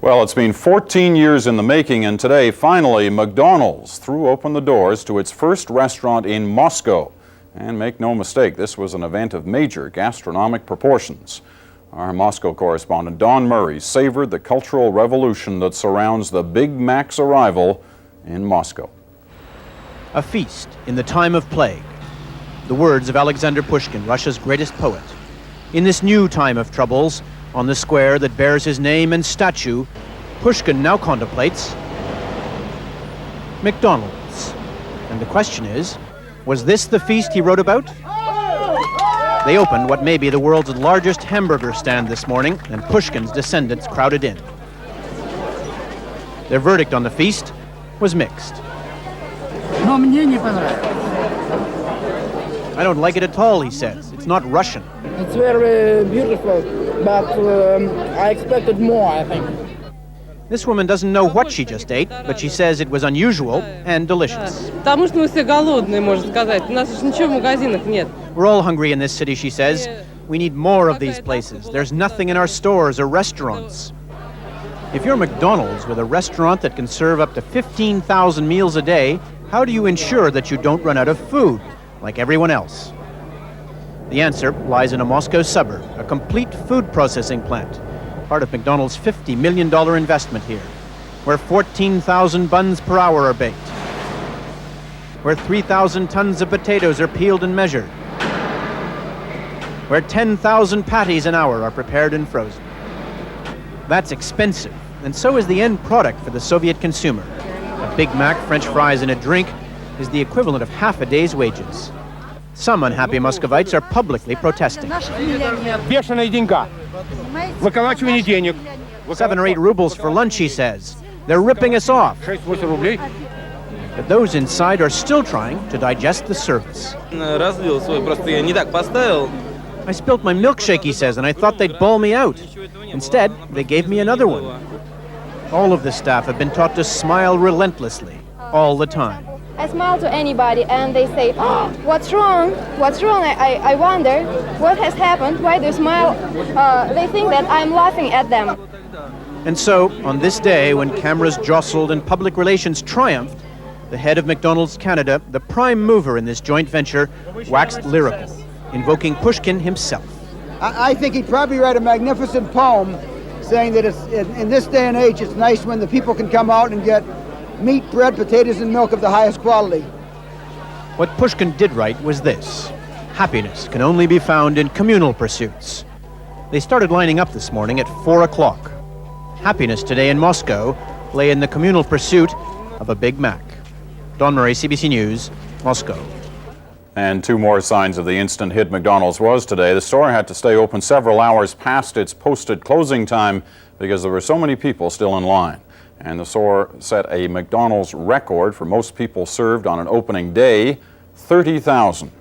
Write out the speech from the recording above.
Well, it's been 14 years in the making, and today, finally, McDonald's threw open the doors to its first restaurant in Moscow. And make no mistake, this was an event of major gastronomic proportions. Our Moscow correspondent Don Murray savored the cultural revolution that surrounds the Big Mac's arrival in Moscow. A feast in the time of plague. The words of Alexander Pushkin, Russia's greatest poet. In this new time of troubles, on the square that bears his name and statue, Pushkin now contemplates McDonald's. And the question is, was this the feast he wrote about? They opened what may be the world's largest hamburger stand this morning, and Pushkin's descendants crowded in. Their verdict on the feast was mixed. I don't like it at all, he says. It's not Russian. It's very beautiful, but I expected more, I think. This woman doesn't know what she just ate, but she says it was unusual and delicious. We're all hungry in this city, she says. We need more of these places. There's nothing in our stores or restaurants. If you're McDonald's with a restaurant that can serve up to 15,000 meals a day, how do you ensure that you don't run out of food, like everyone else? The answer lies in a Moscow suburb, a complete food processing plant, part of McDonald's $50 million investment here, where 14,000 buns per hour are baked, where 3,000 tons of potatoes are peeled and measured, where 10,000 patties an hour are prepared and frozen. That's expensive, and so is the end product for the Soviet consumer. A Big Mac, French fries, and a drink is the equivalent of half a day's wages. Some unhappy Muscovites are publicly protesting. 7 or 8 rubles for lunch, he says. They're ripping us off. But those inside are still trying to digest the service. I spilt my milkshake, he says, and I thought they'd bawl me out. Instead, they gave me another one. All of the staff have been taught to smile relentlessly, all the time. I smile to anybody and they say, "Oh, what's wrong? What's wrong? I wonder what has happened. Why do you smile?" They think that I'm laughing at them. And so, on this day when cameras jostled and public relations triumphed, the head of McDonald's Canada, the prime mover in this joint venture, waxed lyrical, invoking Pushkin himself. I think he'd probably write a magnificent poem saying that in this day and age, it's nice when the people can come out and get meat, bread, potatoes, and milk of the highest quality. What Pushkin did write was this: happiness can only be found in communal pursuits. They started lining up this morning at 4 o'clock. Happiness today in Moscow lay in the communal pursuit of a Big Mac. Don Murray, CBC News, Moscow. And 2 more signs of the instant hit McDonald's was today. The store had to stay open several hours past its posted closing time because there were so many people still in line. And the store set a McDonald's record for most people served on an opening day, 30,000.